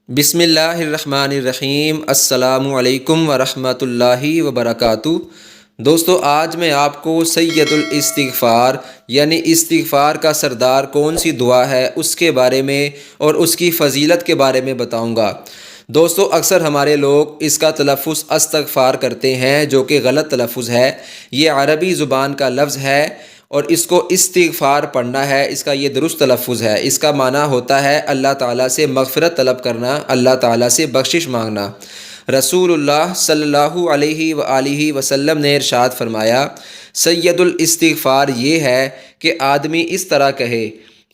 بسم اللہ الرحمن الرحیم۔ السلام علیکم ورحمۃ اللہ وبرکاتہ۔ دوستو، آج میں آپ کو سید الاستغفار یعنی استغفار کا سردار کون سی دعا ہے اس کے بارے میں اور اس کی فضیلت کے بارے میں بتاؤں گا۔ دوستو، اکثر ہمارے لوگ اس کا تلفظ استغفار کرتے ہیں جو کہ غلط تلفظ ہے۔ یہ عربی زبان کا لفظ ہے اور اس کو استغفار پڑھنا ہے، اس کا یہ درست تلفظ ہے۔ اس کا معنی ہوتا ہے اللہ تعالیٰ سے مغفرت طلب کرنا، اللہ تعالیٰ سے بخشش مانگنا۔ رسول اللہ صلی اللہ علیہ وآلہ وسلم نے ارشاد فرمایا، سید الاستغفار یہ ہے کہ آدمی اس طرح کہے،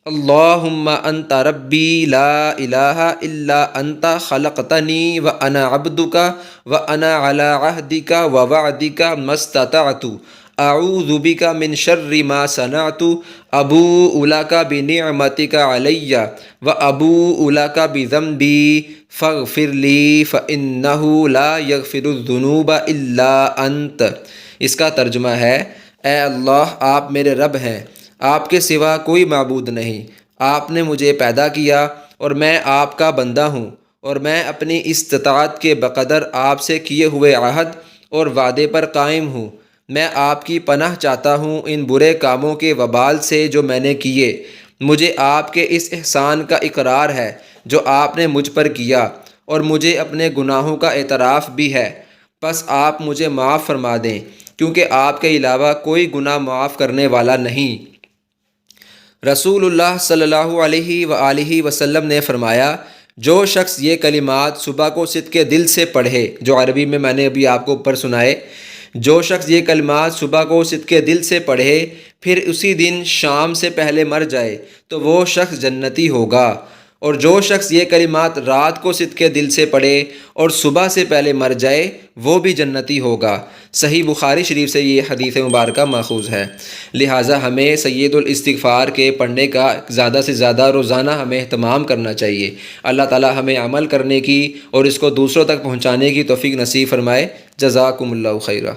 اللہم انت ربی لا الہ الا انت خلقتنی وانا عبدک وانا علی عہدک ووعدک ما استطعت اعوذ بک من شر ما صنعت ابوء لک بنعمتک علی وابوء لک بذنبی فاغفر لی فانہ لا یغفر الذنوب الا انت۔ اس کا ترجمہ ہے، اے اللہ، آپ میرے رب ہیں، آپ کے سوا کوئی معبود نہیں، آپ نے مجھے پیدا کیا اور میں آپ کا بندہ ہوں، اور میں اپنی استطاعت کے بقدر آپ سے کیے ہوئے عہد اور وعدے پر قائم ہوں۔ میں آپ کی پناہ چاہتا ہوں ان برے کاموں کے وبال سے جو میں نے کیے۔ مجھے آپ کے اس احسان کا اقرار ہے جو آپ نے مجھ پر کیا، اور مجھے اپنے گناہوں کا اعتراف بھی ہے، پس آپ مجھے معاف فرما دیں، کیونکہ آپ کے علاوہ کوئی گناہ معاف کرنے والا نہیں۔ رسول اللہ صلی اللہ علیہ وآلہ وسلم نے فرمایا، جو شخص یہ کلمات صبح کو صدق دل سے پڑھے، جو عربی میں نے ابھی آپ کو اوپر سنائے، جو شخص یہ کلمات صبح کو صدق دل سے پڑھے پھر اسی دن شام سے پہلے مر جائے تو وہ شخص جنتی ہوگا، اور جو شخص یہ کلمات رات کو صدق دل سے پڑھے اور صبح سے پہلے مر جائے وہ بھی جنتی ہوگا۔ صحیح بخاری شریف سے یہ حدیث مبارکہ ماخوذ ہے۔ لہٰذا ہمیں سید الاستغفار کے پڑھنے کا زیادہ سے زیادہ روزانہ ہمیں اہتمام کرنا چاہیے۔ اللہ تعالی ہمیں عمل کرنے کی اور اس کو دوسروں تک پہنچانے کی توفیق نصیب فرمائے۔ جزاکم اللہ خیرہ۔